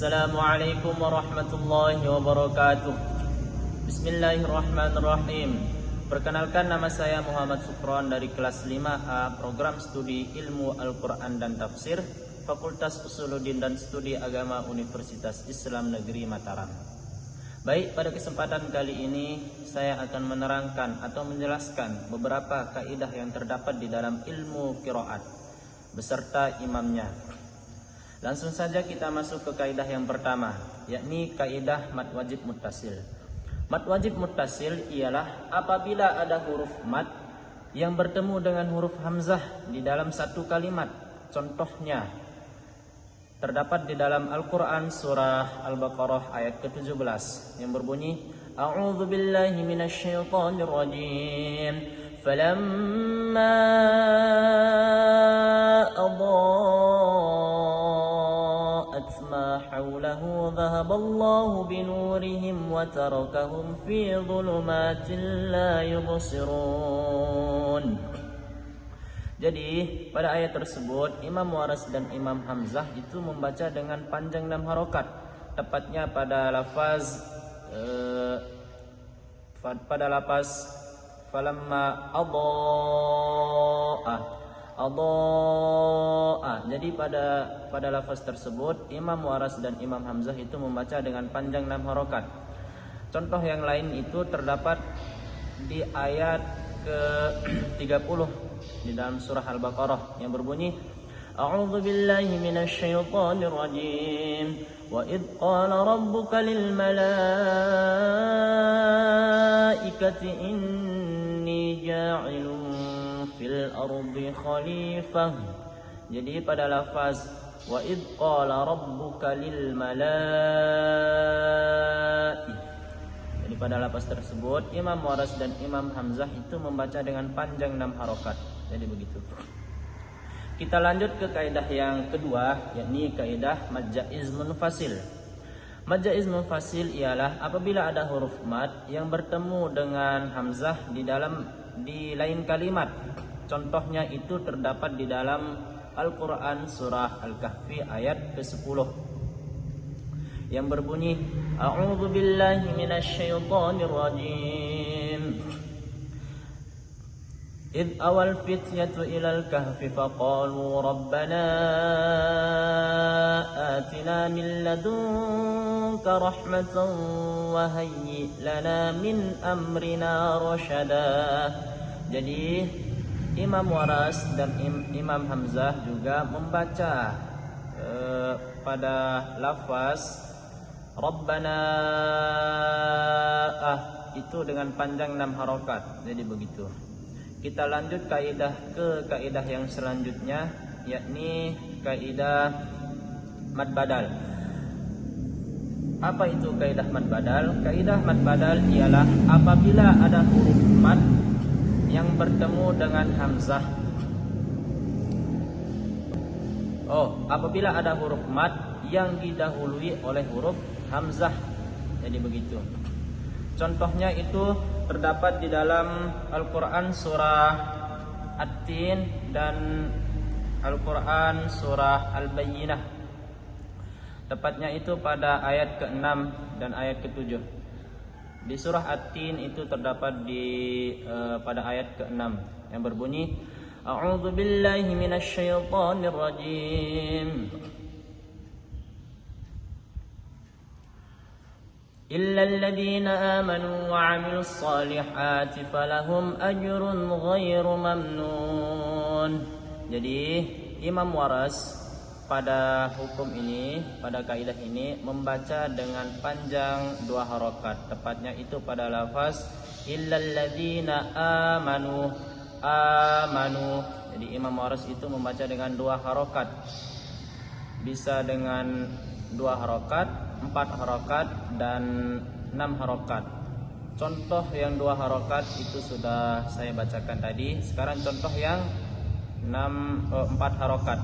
Assalamualaikum warahmatullahi wabarakatuh. Bismillahirrahmanirrahim. Perkenalkan, nama saya Muhammad Sukron dari kelas 5A Program Studi Ilmu Al-Quran dan Tafsir, Fakultas Usuluddin dan Studi Agama Universitas Islam Negeri Mataram. Baik, pada kesempatan kali ini saya akan menerangkan atau menjelaskan beberapa kaidah yang terdapat di dalam ilmu qiraat beserta imamnya. Langsung saja kita masuk ke kaidah yang pertama, yakni kaidah mad wajib muttasil. Mad wajib muttasil ialah apabila ada huruf mad yang bertemu dengan huruf hamzah di dalam satu kalimat. Contohnya terdapat di dalam Al-Quran surah Al-Baqarah ayat ke-17 yang berbunyi A'udzu billahi minasyaitonir rajim falamma ما حوله ذهب الله بنورهم وتركهم في ظلمات لا يبصرون. Jadi pada ayat tersebut Imam Waras dan Imam Hamzah itu membaca dengan panjang 6 harokat, tepatnya pada lafaz falamma adha'a. Jadi pada lafaz tersebut Imam Waras dan Imam Hamzah itu membaca dengan panjang 6 harokat. Contoh yang lain itu terdapat di ayat ke-30 di dalam surah Al-Baqarah yang berbunyi A'udzu billahi minasyaitonir rajim wa id qala rabbuka lil malaikati inni ja'ilun fil ardi khalifah. Jadi pada lafaz wa id qala rabbuka lil malaikati, jadi pada lafaz tersebut Imam Waras dan Imam Hamzah itu membaca dengan panjang 6 harokat. Jadi begitu. Kita lanjut ke kaidah yang kedua, yakni kaidah mad jaiz munfasil. Mad jaiz munfasil ialah apabila ada huruf mad yang bertemu dengan hamzah di lain kalimat. Contohnya itu terdapat di dalam Al-Quran surah Al-Kahfi ayat ke-10 yang berbunyi A'udzu billahi minasyaitonir rajim إذ أوى الفتية إلى الكهف فقالوا ربنا آتنا من لدنك رحمة وهيئ لنا من أمرنا رشدا. Jadi Imam Waras dan Imam Hamzah juga membaca pada lafaz Rabbana itu dengan panjang 6 harokat. Jadi begitu. Kita lanjut ke kaidah yang selanjutnya, yakni kaidah mad badal. Apa itu kaidah mad badal? Kaidah mad badal ialah apabila ada huruf mad yang bertemu dengan hamzah. Apabila ada huruf mad yang didahului oleh huruf hamzah. Jadi begitu. Contohnya itu terdapat di dalam Al-Quran surah At-Tin dan Al-Quran surah Al-Bayyinah. Tepatnya itu pada ayat ke-6 dan ayat ke-7. Di surah At-Tin itu terdapat pada ayat ke-6 yang berbunyi A'udzu billahi minasyaitonir rajim إلا الذين آمنوا وعملوا الصالحات فلهم أجر غير ممنون. Jadi Imam Waras pada hukum ini, pada kaidah ini membaca dengan panjang 2 harokat, tepatnya itu pada lafaz illal ladzina amanu. Jadi Imam Waras itu membaca dengan 2 harokat, bisa dengan 2 harokat, 4 harokat dan 6 harokat. Contoh yang 2 harokat itu sudah saya bacakan tadi. Sekarang contoh yang 4 harokat.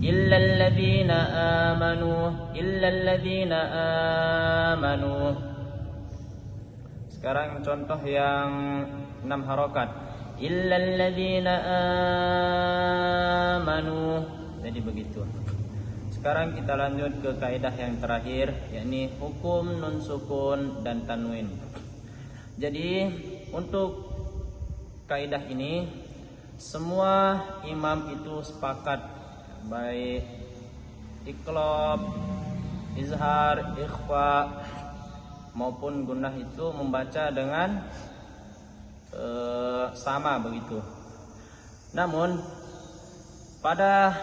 Illal ladzina amanu. Sekarang contoh yang 6 harokat. Illal ladzina amanu. Jadi begitu. Sekarang kita lanjut ke kaidah yang terakhir, yakni hukum nun sukun dan tanwin. Jadi untuk kaidah ini semua imam itu sepakat, baik iqlab, izhar, ikhfa maupun gunnah itu membaca dengan sama begitu. Namun pada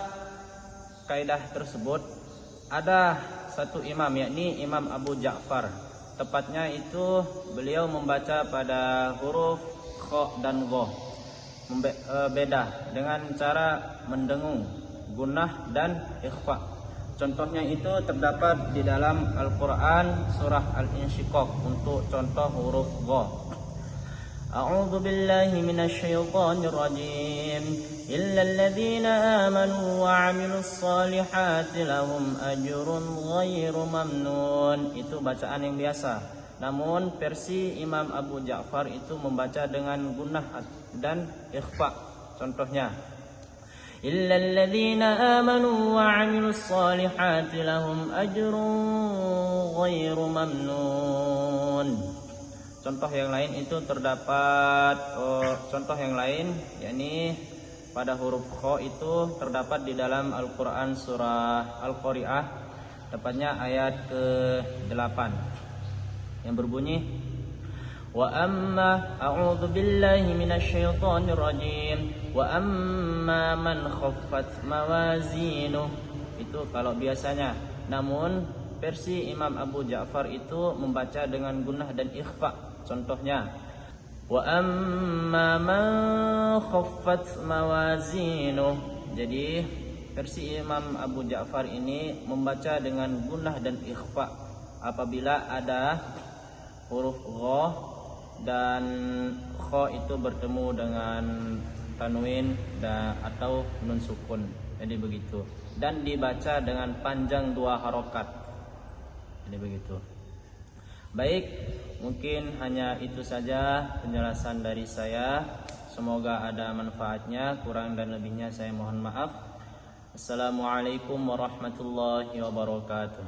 kaidah tersebut ada satu imam, yakni Imam Abu Ja'far. Tepatnya itu beliau membaca pada huruf kha dan gha beda dengan cara mendengung, gunnah dan ikhfa. Contohnya itu terdapat di dalam Al-Quran surah Al-Insyiqaq untuk contoh huruf gha. A'udzu billahi minasyaitonir rajim. Illal ladzina amanu wa 'amilus solihati lahum ajrun ghairu mamnun. Itu bacaan yang biasa. Namun versi Imam Abu Ja'far itu membaca dengan gunnah dan ikhfa. Contohnya, illal ladzina amanu wa 'amilus solihati lahum ajrun ghairu mamnun. Contoh yang lain itu terdapat contoh yang lain, yakni pada huruf kha itu terdapat di dalam Al-Quran surah Al-Qari'ah, tepatnya ayat ke-8 yang berbunyi, wa amma a'udzu billahi minasyaitonir rajim wa amma man khaffat mawazinuh. Itu kalau biasanya. Namun versi Imam Abu Ja'far itu membaca dengan gunnah dan ikhfa. Contohnya, wa amma man khaffat mawazinuh. Jadi versi Imam Abu Ja'far ini membaca dengan gunnah dan ikhfa apabila ada huruf gha dan kha itu bertemu dengan tanwin atau nun sukun. Jadi begitu. Dan dibaca dengan panjang 2 harokat. Jadi begitu. Baik, mungkin hanya itu saja penjelasan dari saya. Semoga ada manfaatnya. Kurang dan lebihnya saya mohon maaf. Assalamualaikum warahmatullahi wabarakatuh.